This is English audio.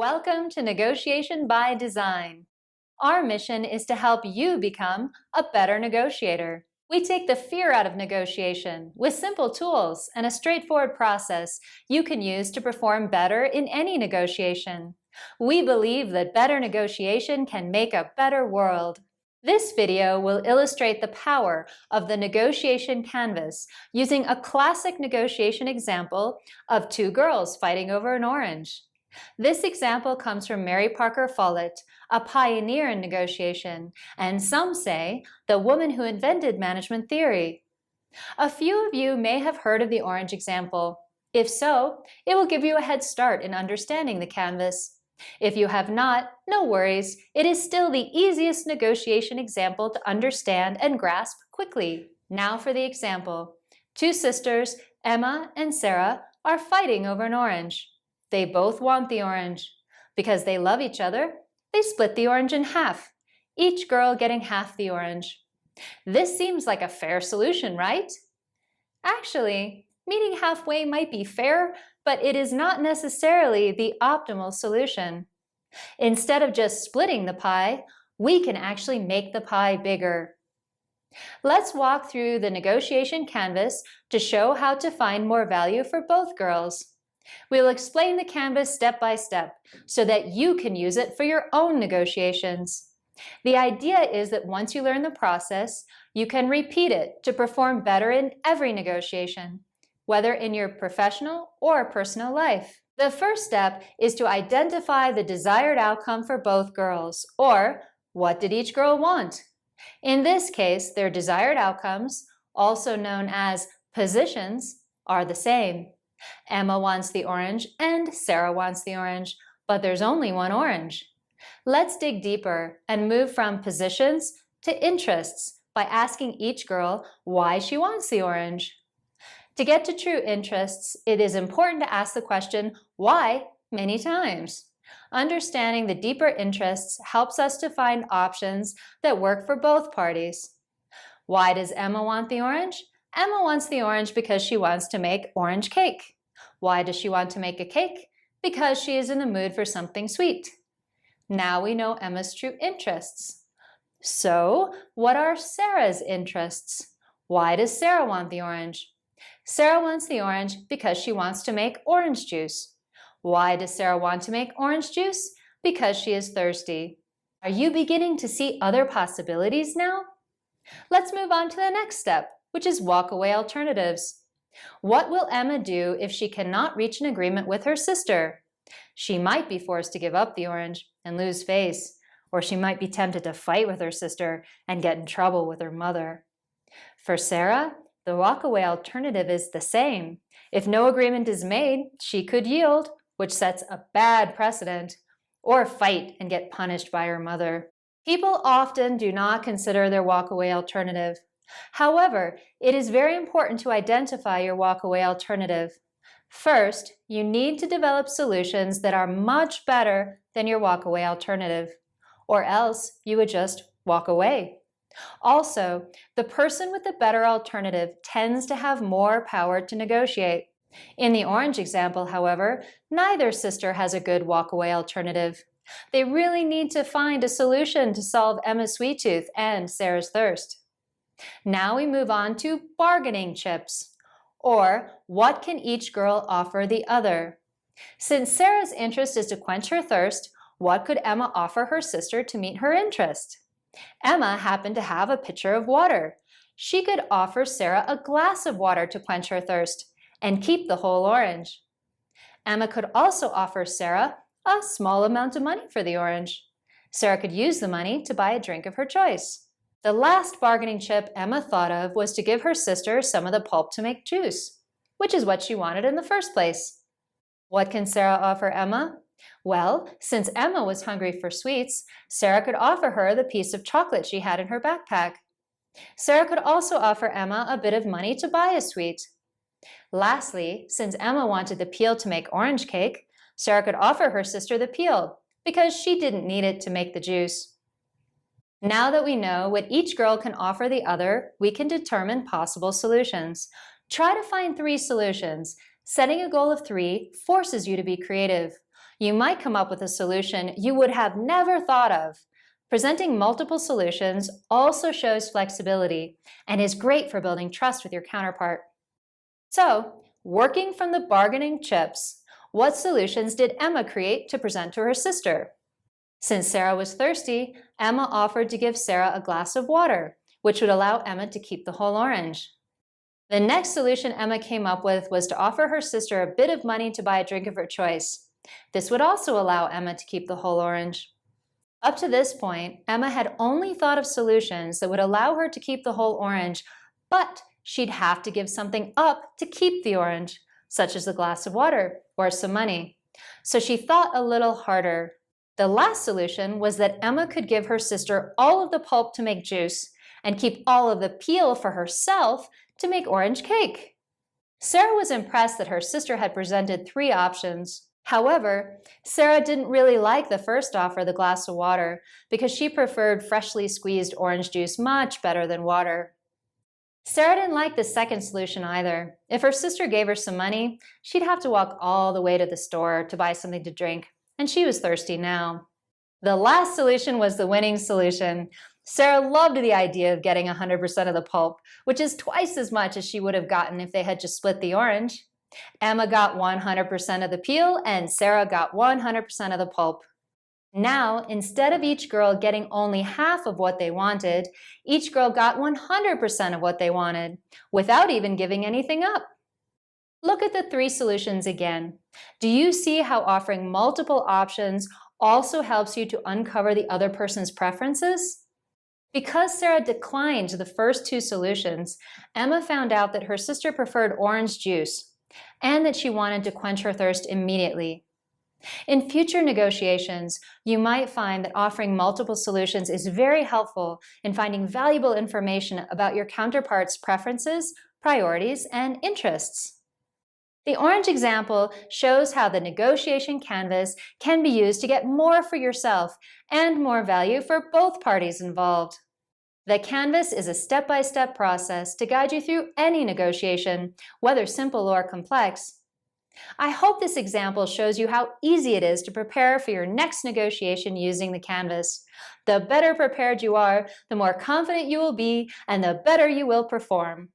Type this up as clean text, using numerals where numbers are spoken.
Welcome to Negotiation by Design. Our mission is to help you become a better negotiator. We take the fear out of negotiation with simple tools and a straightforward process you can use to perform better in any negotiation. We believe that better negotiation can make a better world. This video will illustrate the power of the negotiation canvas using a classic negotiation example of two girls fighting over an orange. This example comes from Mary Parker Follett, a pioneer in negotiation, and some say the woman who invented management theory. A few of you may have heard of the orange example. If so, it will give you a head start in understanding the canvas. If you have not, no worries, it is still the easiest negotiation example to understand and grasp quickly. Now for the example. Two sisters, Emma and Sarah, are fighting over an orange. They both want the orange. Because they love each other, they split the orange in half, each girl getting half the orange. This seems like a fair solution, right? Actually, meeting halfway might be fair, but it is not necessarily the optimal solution. Instead of just splitting the pie, we can actually make the pie bigger. Let's walk through the negotiation canvas to show how to find more value for both girls. We will explain the canvas step by step so that you can use it for your own negotiations. The idea is that once you learn the process, you can repeat it to perform better in every negotiation, whether in your professional or personal life. The first step is to identify the desired outcome for both girls, or what did each girl want? In this case, their desired outcomes, also known as positions, are the same. Emma wants the orange and Sarah wants the orange, but there's only one orange. Let's dig deeper and move from positions to interests by asking each girl why she wants the orange. To get to true interests, it is important to ask the question, why, many times. Understanding the deeper interests helps us to find options that work for both parties. Why does Emma want the orange? Emma wants the orange because she wants to make orange cake. Why does she want to make a cake? Because she is in the mood for something sweet. Now we know Emma's true interests. So, what are Sarah's interests? Why does Sarah want the orange? Sarah wants the orange because she wants to make orange juice. Why does Sarah want to make orange juice? Because she is thirsty. Are you beginning to see other possibilities now? Let's move on to the next step, which is walkaway alternatives. What will Emma do if she cannot reach an agreement with her sister? She might be forced to give up the orange and lose face, or she might be tempted to fight with her sister and get in trouble with her mother. For Sarah, the walkaway alternative is the same. If no agreement is made, she could yield, which sets a bad precedent, or fight and get punished by her mother. People often do not consider their walkaway alternative. However, it is very important to identify your walkaway alternative. First, you need to develop solutions that are much better than your walkaway alternative, or else you would just walk away. Also, the person with the better alternative tends to have more power to negotiate. In the orange example, however, neither sister has a good walkaway alternative. They really need to find a solution to solve Emma's sweet tooth and Sarah's thirst. Now we move on to bargaining chips, or what can each girl offer the other? Since Sarah's interest is to quench her thirst, what could Emma offer her sister to meet her interest? Emma happened to have a pitcher of water. She could offer Sarah a glass of water to quench her thirst and keep the whole orange. Emma could also offer Sarah a small amount of money for the orange. Sarah could use the money to buy a drink of her choice. The last bargaining chip Emma thought of was to give her sister some of the pulp to make juice, which is what she wanted in the first place. What can Sarah offer Emma? Well, since Emma was hungry for sweets, Sarah could offer her the piece of chocolate she had in her backpack. Sarah could also offer Emma a bit of money to buy a sweet. Lastly, since Emma wanted the peel to make orange cake, Sarah could offer her sister the peel because she didn't need it to make the juice. Now that we know what each girl can offer the other, we can determine possible solutions. Try to find 3 solutions. Setting a goal of 3 forces you to be creative. You might come up with a solution you would have never thought of. Presenting multiple solutions also shows flexibility and is great for building trust with your counterpart. So, working from the bargaining chips, what solutions did Emma create to present to her sister? Since Sarah was thirsty, Emma offered to give Sarah a glass of water, which would allow Emma to keep the whole orange. The next solution Emma came up with was to offer her sister a bit of money to buy a drink of her choice. This would also allow Emma to keep the whole orange. Up to this point, Emma had only thought of solutions that would allow her to keep the whole orange, but she'd have to give something up to keep the orange, such as a glass of water or some money. So she thought a little harder. The last solution was that Emma could give her sister all of the pulp to make juice and keep all of the peel for herself to make orange cake. Sarah was impressed that her sister had presented 3 options. However, Sarah didn't really like the first offer, the glass of water, because she preferred freshly squeezed orange juice much better than water. Sarah didn't like the second solution either. If her sister gave her some money, she'd have to walk all the way to the store to buy something to drink, and she was thirsty now. The last solution was the winning solution. Sarah loved the idea of getting 100% of the pulp, which is twice as much as she would have gotten if they had just split the orange. Emma got 100% of the peel, and Sarah got 100% of the pulp. Now, instead of each girl getting only half of what they wanted, each girl got 100% of what they wanted, without even giving anything up. Look at the 3 solutions again. Do you see how offering multiple options also helps you to uncover the other person's preferences? Because Sarah declined the first 2 solutions, Emma found out that her sister preferred orange juice and that she wanted to quench her thirst immediately. In future negotiations, you might find that offering multiple solutions is very helpful in finding valuable information about your counterpart's preferences, priorities, and interests. The orange example shows how the negotiation canvas can be used to get more for yourself and more value for both parties involved. The canvas is a step-by-step process to guide you through any negotiation, whether simple or complex. I hope this example shows you how easy it is to prepare for your next negotiation using the canvas. The better prepared you are, the more confident you will be, and the better you will perform.